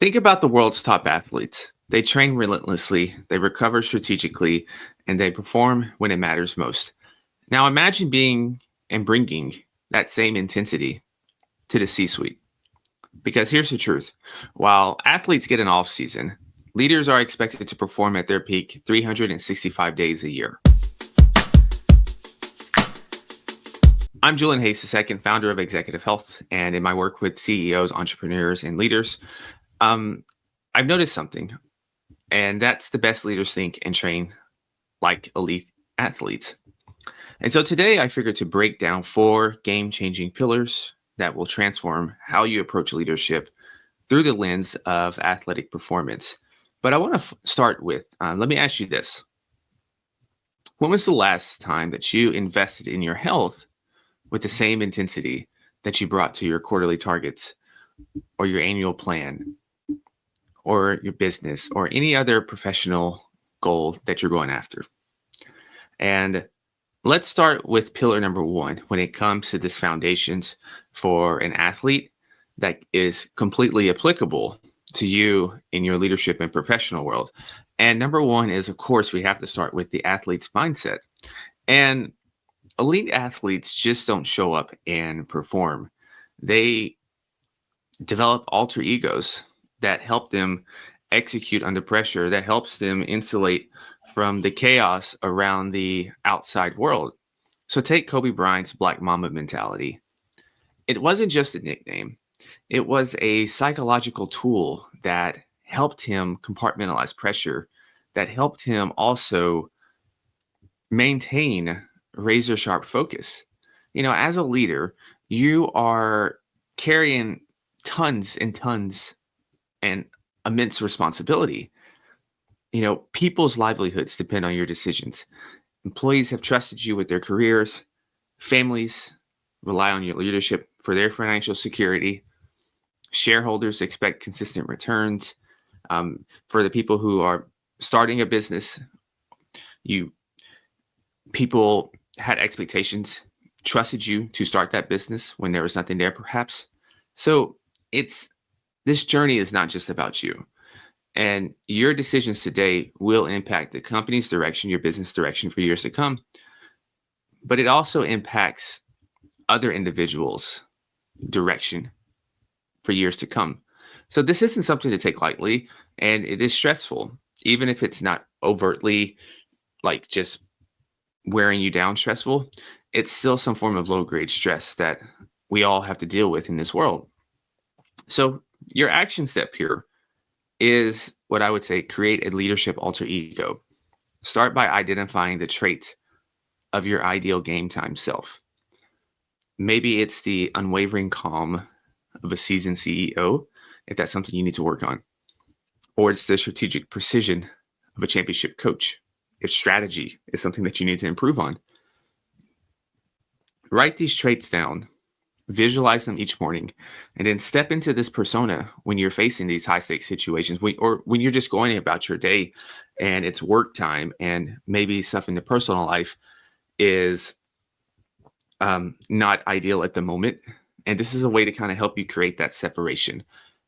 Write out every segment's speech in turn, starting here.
Think about the world's top athletes. They train relentlessly, they recover strategically, and they perform when it matters most. Now imagine being and bringing that same intensity to the C suite. Because here's the truth while athletes get an off season, leaders are expected to perform at their peak 365 days a year. I'm Julian II, founder of Executive Health, and in my work with CEOs, entrepreneurs, and leaders, um, I've noticed something, and that's the best leaders think and train like elite athletes. And so today I figured to break down 4 game-changing pillars that will transform how you approach leadership through the lens of athletic performance. But I want to start with, let me ask you this. When was the last time that you invested in your health with the same intensity that you brought to your quarterly targets or your annual plan or your business or any other professional goal that you're going after? And let's start with pillar number 1 when it comes to this foundations for an athlete that is completely applicable to you in your leadership and professional world. And number 1 is, of course, we have to start with the athlete's mindset. And elite athletes just don't show up and perform. They develop alter egos that help them execute under pressure, that helps them insulate from the chaos around the outside world. So take Kobe Bryant's Black Mamba mentality. It wasn't just a nickname. It was a psychological tool that helped him compartmentalize pressure, that helped him also maintain razor sharp focus. You know, as a leader, you are carrying tons and tons and immense responsibility. You know, people's livelihoods depend on your decisions. Employees have trusted you with their careers. Families rely on your leadership for their financial security. Shareholders expect consistent returns. For the people who are starting a business, people had expectations, trusted you to start that business when there was nothing there, perhaps. So this journey is not just about you. And your decisions today will impact the company's direction, your business direction for years to come. But it also impacts other individuals' direction for years to come. So this isn't something to take lightly, and it is stressful, even if it's not overtly like just wearing you down stressful. It's still some form of low-grade stress that we all have to deal with in this world. So your action step here is what I would say, create a leadership alter ego. Start by identifying the traits of your ideal game time self. Maybe it's the unwavering calm of a seasoned CEO, if that's something you need to work on. Or it's the strategic precision of a championship coach, if strategy is something that you need to improve on. Write these traits down, visualize them each morning, and then step into this persona when you're facing these high stakes situations, or when you're just going about your day and it's work time and maybe stuff in the personal life is not ideal at the moment. And this is a way to kind of help you create that separation.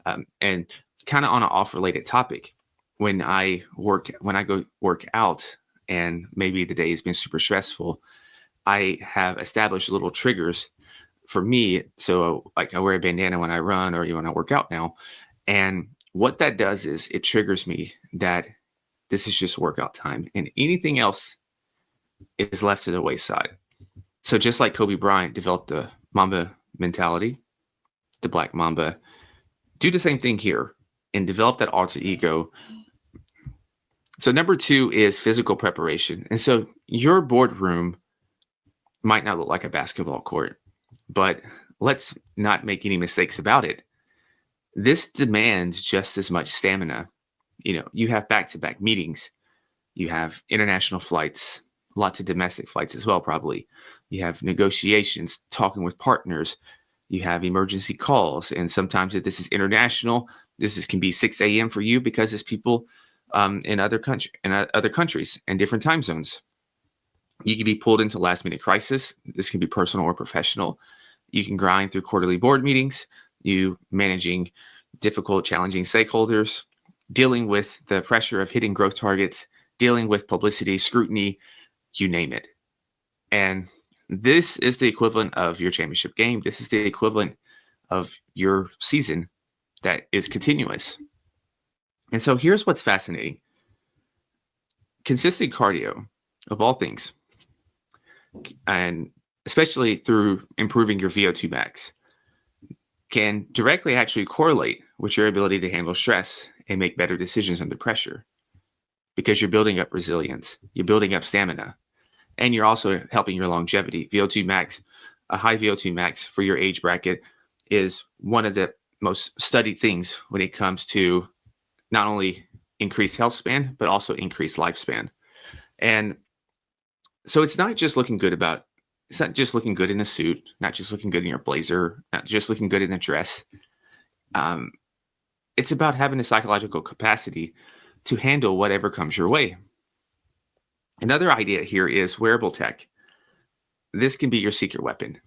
And kind of on an off related topic, when I go work out and maybe the day has been super stressful, I have established little triggers for me. So like I wear a bandana when I run or when I work out now. And what that does is it triggers me that this is just workout time and anything else is left to the wayside. So just like Kobe Bryant developed the Mamba mentality, the Black Mamba, do the same thing here and develop that alter ego. So number 2 is physical preparation. And so your boardroom might not look like a basketball court, but let's not make any mistakes about it. This demands just as much stamina. You know, you have back-to-back meetings. You have international flights, lots of domestic flights as well, probably. You have negotiations, talking with partners. You have emergency calls. And sometimes if this is international, can be 6 a.m. for you because it's people in other countries and different time zones. You can be pulled into last minute crisis. This can be personal or professional. You can grind through quarterly board meetings, you managing difficult, challenging stakeholders, dealing with the pressure of hitting growth targets, dealing with publicity, scrutiny, you name it. And this is the equivalent of your championship game. This is the equivalent of your season that is continuous. And so here's what's fascinating. Consistent cardio, of all things, and especially through improving your VO2 max, can directly actually correlate with your ability to handle stress and make better decisions under pressure, because you're building up resilience, you're building up stamina, and you're also helping your longevity. VO2 max, a high VO2 max for your age bracket, is one of the most studied things when it comes to not only increased health span, but also increased lifespan. And so it's not just looking good it's not just looking good in a suit, not just looking good in your blazer, not just looking good in a dress. It's about having a psychological capacity to handle whatever comes your way. Another idea here is wearable tech. This can be your secret weapon.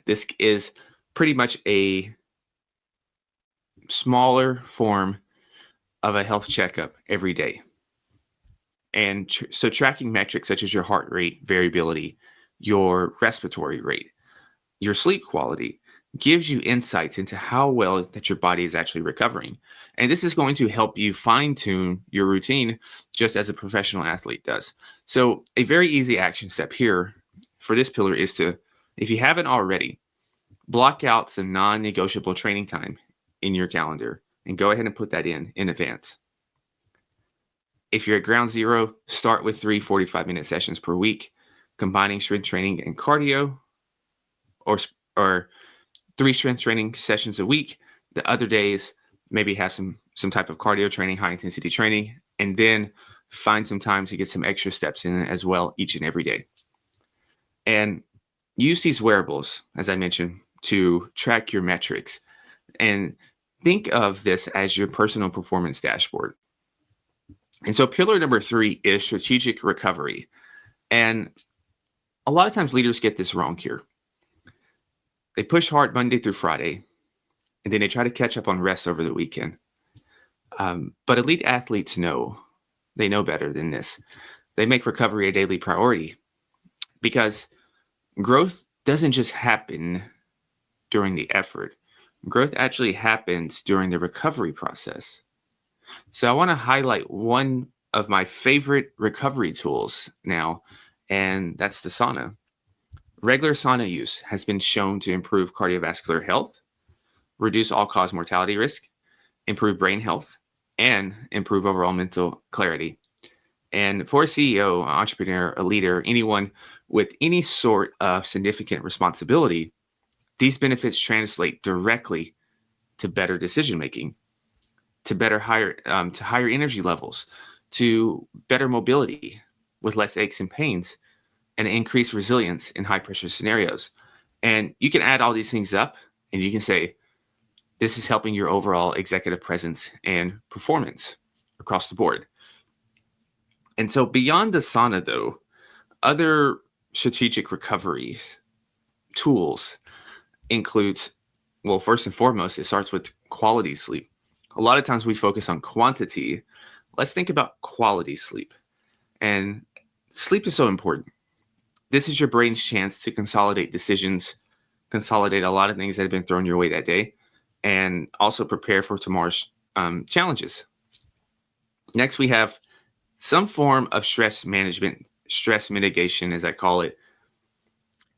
This is pretty much a smaller form of a health checkup every day. And so tracking metrics such as your heart rate variability, your respiratory rate, your sleep quality gives you insights into how well that your body is actually recovering. And this is going to help you fine-tune your routine just as a professional athlete does. So a very easy action step here for this pillar is to, if you haven't already, block out some non-negotiable training time in your calendar and go ahead and put that in advance. If you're at ground zero, start with 3 45-minute sessions per week, combining strength training and cardio, or 3 strength training sessions a week. The other days, maybe have some type of cardio training, high intensity training, and then find some time to get some extra steps in as well each and every day. And use these wearables, as I mentioned, to track your metrics. And think of this as your personal performance dashboard. And so pillar number 3 is strategic recovery. And a lot of times leaders get this wrong here. They push hard Monday through Friday, and then they try to catch up on rest over the weekend. But elite athletes know better than this. They make recovery a daily priority, because growth doesn't just happen during the effort. Growth actually happens during the recovery process. So I want to highlight one of my favorite recovery tools now, and that's the sauna. Regular sauna use has been shown to improve cardiovascular health, reduce all-cause mortality risk, improve brain health, and improve overall mental clarity. And for a CEO, an entrepreneur, a leader, anyone with any sort of significant responsibility, these benefits translate directly to better decision-making, to higher energy levels, to better mobility with less aches and pains, and increased resilience in high-pressure scenarios. And you can add all these things up, and you can say, this is helping your overall executive presence and performance across the board. And so beyond the sauna, though, other strategic recovery tools includes, well, first and foremost, it starts with quality sleep. A lot of times we focus on quantity. Let's think about quality sleep. And sleep is so important. This is your brain's chance to consolidate decisions, consolidate a lot of things that have been thrown your way that day, and also prepare for tomorrow's challenges. Next, we have some form of stress management, stress mitigation, as I call it.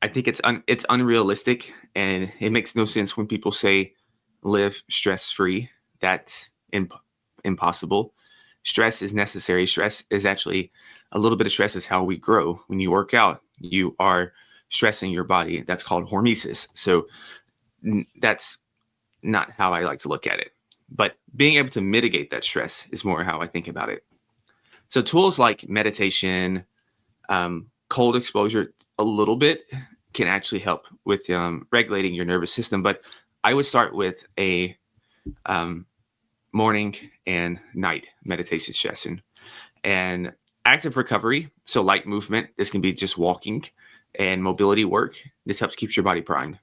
I think it's unrealistic, and it makes no sense when people say live stress-free. That's impossible. Stress is necessary. Stress is actually, a little bit of stress is how we grow. When you work out, you are stressing your body. That's called hormesis. So that's not how I like to look at it. But being able to mitigate that stress is more how I think about it. So tools like meditation, cold exposure a little bit can actually help with regulating your nervous system. But I would start with a morning and night meditation session. And active recovery, so light movement, this can be just walking and mobility work. This helps keep your body primed.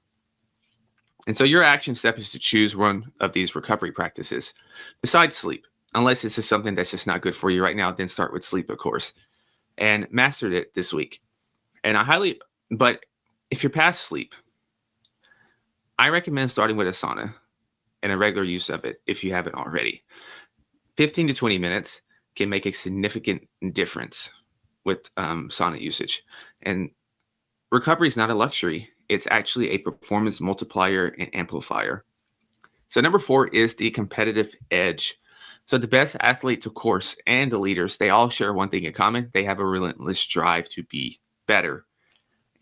And so your action step is to choose one of these recovery practices besides sleep. Unless this is something that's just not good for you right now, then start with sleep, of course, and master it this week. And but if you're past sleep, I recommend starting with a sauna and a regular use of it if you haven't already. 15 to 20 minutes can make a significant difference with sauna usage. And recovery is not a luxury. It's actually a performance multiplier and amplifier. So number 4 is the competitive edge. So the best athletes, of course, and the leaders, they all share one thing in common. They have a relentless drive to be better.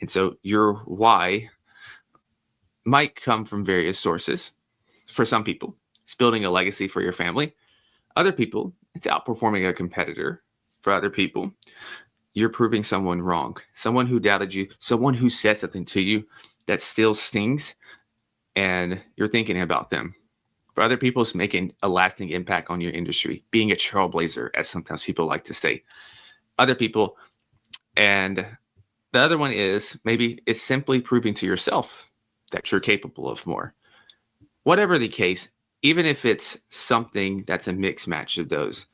And so your why might come from various sources. For some people, it's building a legacy for your family. Other people, it's outperforming a competitor. For other people, you're proving someone wrong, someone who doubted you, someone who said something to you that still stings, and you're thinking about them. For other people, it's making a lasting impact on your industry, being a trailblazer, as sometimes people like to say. Other people, and the other one is maybe it's simply proving to yourself that you're capable of more. Whatever the case, even if it's something that's a mixed match of those,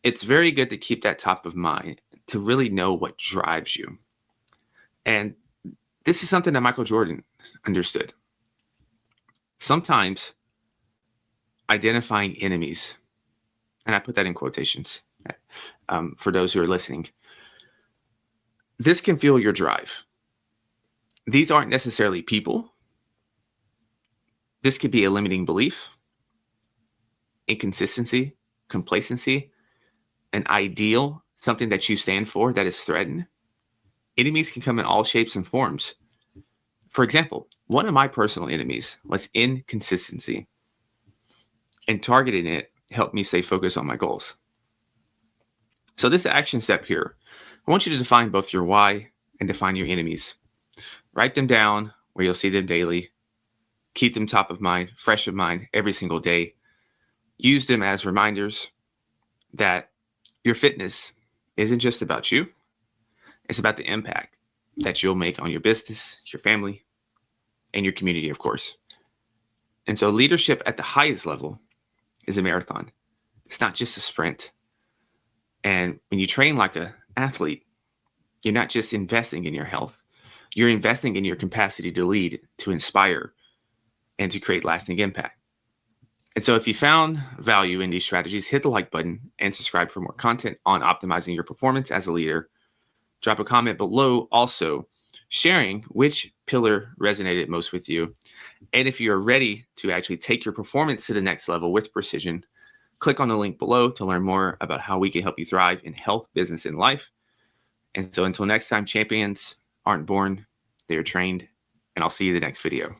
it's very good to keep that top of mind to really know what drives you. And this is something that Michael Jordan understood. Sometimes identifying enemies, and I put that in quotations for those who are listening, this can fuel your drive. These aren't necessarily people. This could be a limiting belief, inconsistency, complacency, an ideal, something that you stand for that is threatened. Enemies can come in all shapes and forms. For example, one of my personal enemies was inconsistency, and targeting it helped me stay focused on my goals. So this action step here, I want you to define both your why and define your enemies. Write them down where you'll see them daily. Keep them top of mind, fresh of mind every single day. Use them as reminders that your fitness isn't just about you. It's about the impact that you'll make on your business, your family, and your community, of course. And so leadership at the highest level is a marathon. It's not just a sprint. And when you train like an athlete, you're not just investing in your health. You're investing in your capacity to lead, to inspire, and to create lasting impact. And so if you found value in these strategies, hit the like button and subscribe for more content on optimizing your performance as a leader. Drop a comment below also sharing which pillar resonated most with you. And if you're ready to actually take your performance to the next level with precision, click on the link below to learn more about how we can help you thrive in health, business, and life. And so until next time, champions aren't born, they are trained. And I'll see you in the next video.